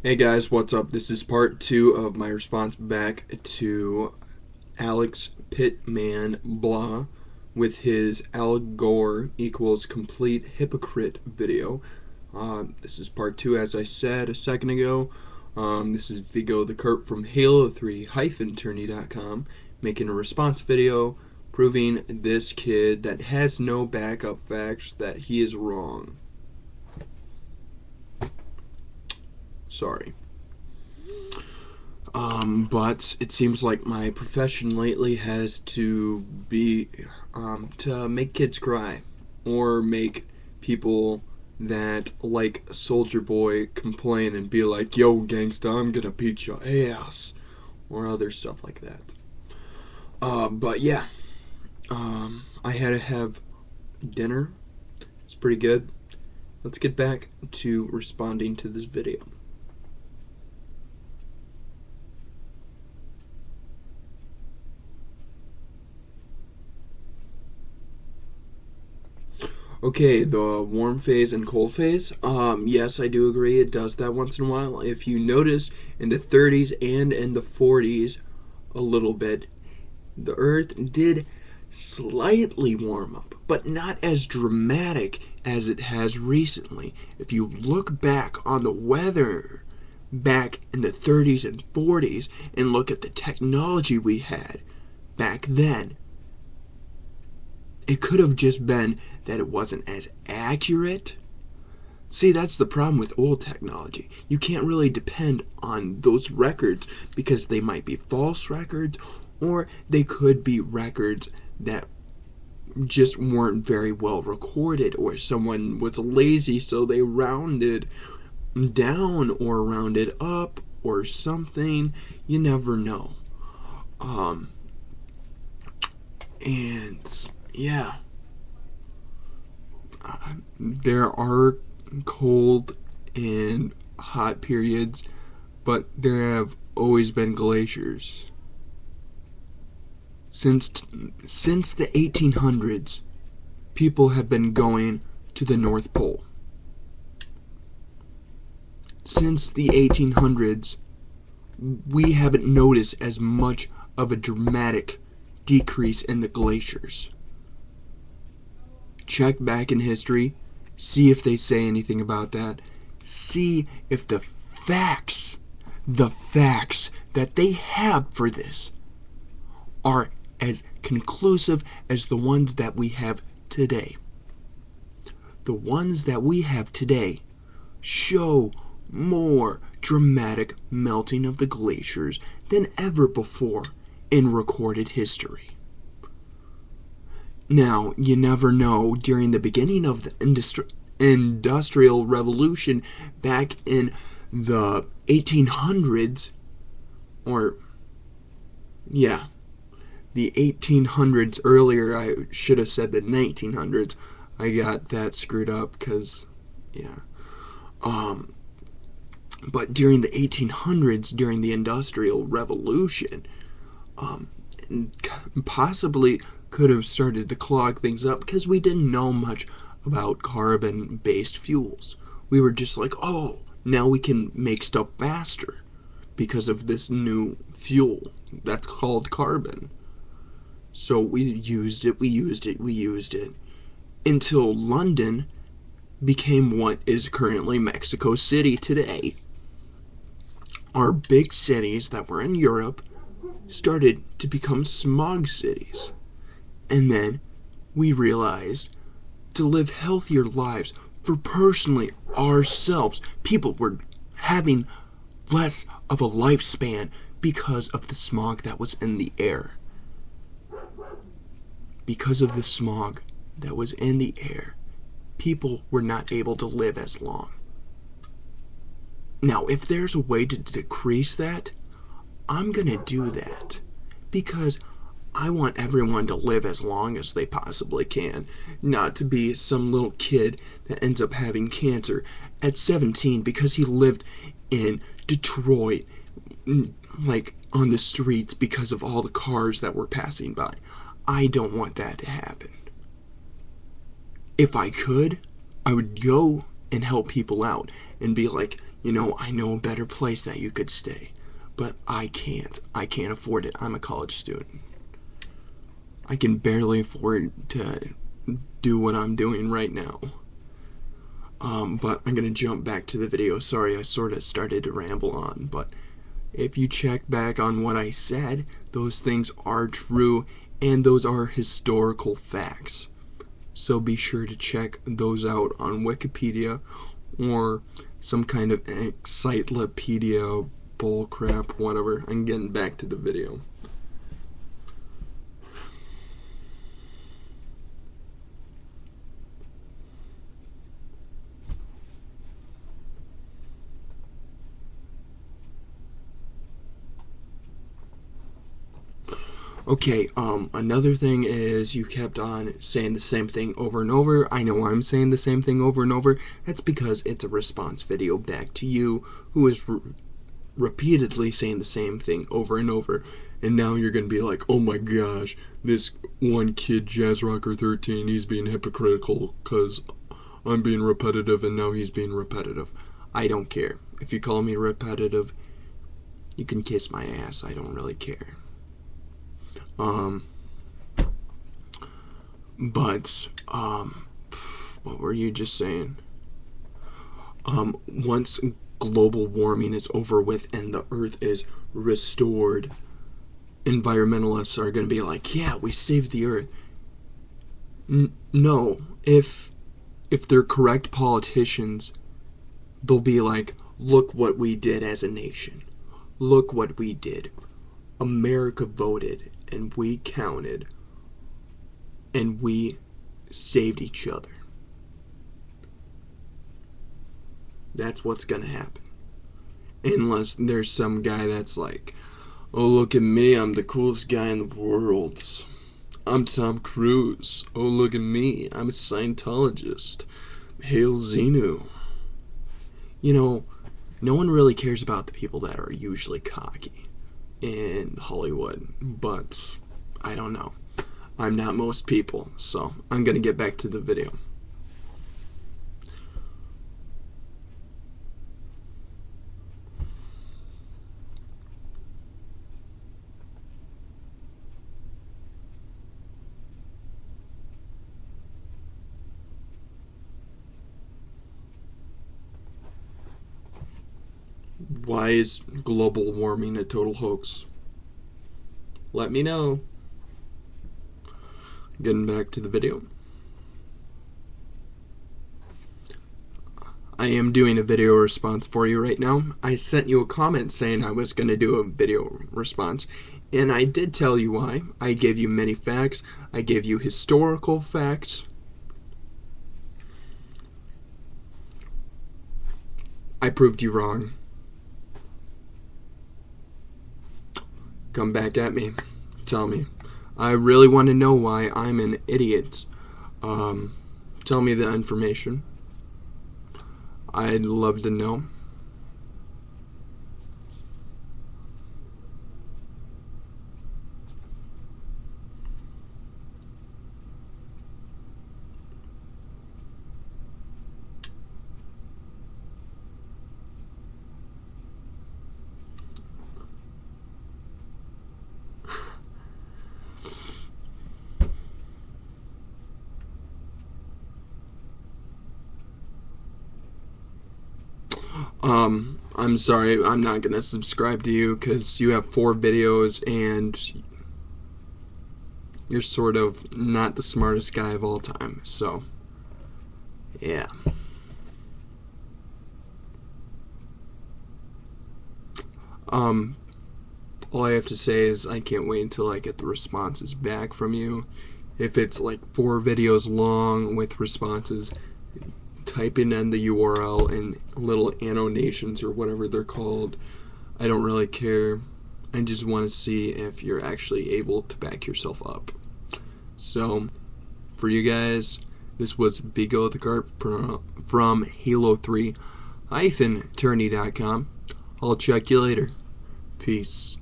Hey guys, what's up? This is part 2 of my response back to Alex Pittman Blah with his Al Gore equals complete hypocrite video. This is part 2, as I said a second ago. This is Vigo the Kurt from Halo3-Tourney.com making a response video proving this kid that has no backup facts that he is wrong. Sorry. But it seems like my profession lately has to be to make kids cry or make people that like Soldier Boy complain and be like, "Yo, gangsta, I'm gonna beat your ass," or other stuff like that. But yeah, I had to have dinner. It's pretty good. Let's get back to responding to this video. Okay, the warm phase and cold phase. Yes, I do agree. It does that once in a while. If you notice, in the 30s and in the 40s, a little bit, the Earth did slightly warm up, but not as dramatic as it has recently. If you look back on the weather back in the 30s and 40s and look at the technology we had back then, it could have just been that it wasn't as accurate. See, that's the problem with old technology. You can't really depend on those records because they might be false records or they could be records that just weren't very well recorded, or someone was lazy so they rounded down or rounded up or something. You never know. And yeah, there are cold and hot periods, but there have always been glaciers. Since the 1800s, people have been going to the North Pole. Since the 1800s, we haven't noticed as much of a dramatic decrease in the glaciers. Check back in history, see if they say anything about that. See if the facts that they have for this are as conclusive as the ones that we have today. The ones that we have today show more dramatic melting of the glaciers than ever before in recorded history. Now, you never know, during the beginning of the Industrial Revolution back in the 1800s, or yeah, the 1800s earlier, I should have said the 1900s. I got that screwed up because, yeah. But during the 1800s, during the Industrial Revolution, possibly could have started to clog things up because we didn't know much about carbon-based fuels. We were just like, oh, now we can make stuff faster because of this new fuel that's called carbon. So we used it until London became what is currently Mexico City today. Our big cities that were in Europe started to become smog cities. And then we realized to live healthier lives for personally ourselves, people were having less of a lifespan because of the smog that was in the air. Because of the smog that was in the air, people were not able to live as long. Now, if there's a way to decrease that, I'm gonna do that because I want everyone to live as long as they possibly can, not to be some little kid that ends up having cancer at 17 because he lived in Detroit, like on the streets because of all the cars that were passing by. I don't want that to happen. If I could, I would go and help people out and be like, You know, I know a better place that you could stay, but I can't. I can't afford it. I'm a college student. I can barely afford to do what I'm doing right now. But I'm gonna jump back to the video. Sorry, I sort of started to ramble on, but if you check back on what I said, those things are true, and those are historical facts. So be sure to check those out on Wikipedia or some kind of encyclopedia bullcrap, whatever. I'm getting back to the video. Okay, another thing is you kept on saying the same thing over and over. I know I'm saying the same thing over and over. That's because it's a response video back to you who is repeatedly saying the same thing over and over. And now you're going to be like, oh my gosh, this one kid, Jazz Rocker 13, he's being hypocritical because I'm being repetitive and now he's being repetitive. I don't care. If you call me repetitive, you can kiss my ass. I don't really care. What were you just saying? Once global warming is over with and the earth is restored, environmentalists are going to be like, yeah, we saved the earth. No, if they're correct politicians, they'll be like, look what we did as a nation. Look what we did. America voted and we counted and we saved each other. That's what's gonna happen. Unless there's some guy that's like, oh, look at me, I'm the coolest guy in the world. I'm Tom Cruise. Oh, look at me, I'm a Scientologist. Hail Xenu. You know, no one really cares about the people that are usually cocky in Hollywood, but I don't know. I'm not most people, so I'm gonna get back to the video. Why is global warming a total hoax? Let me know. Getting back to the video. I am doing a video response for you right now. I sent you a comment saying I was going to do a video response, and I did tell you why. I gave you many facts. I gave you historical facts. I proved you wrong. Come back at me. Tell me. I really want to know why I'm an idiot. Tell me the information. I'd love to know. I'm sorry, I'm not gonna subscribe to you because you have 4 videos and you're sort of not the smartest guy of all time, so yeah. All I have to say is I can't wait until I get the responses back from you. If it's like 4 videos long with responses, type in the URL and little annotations or whatever they're called. I don't really care. I just want to see if you're actually able to back yourself up. So, for you guys, this was Vigo the Carp from Halo3-Tourney.com. I'll check you later. Peace.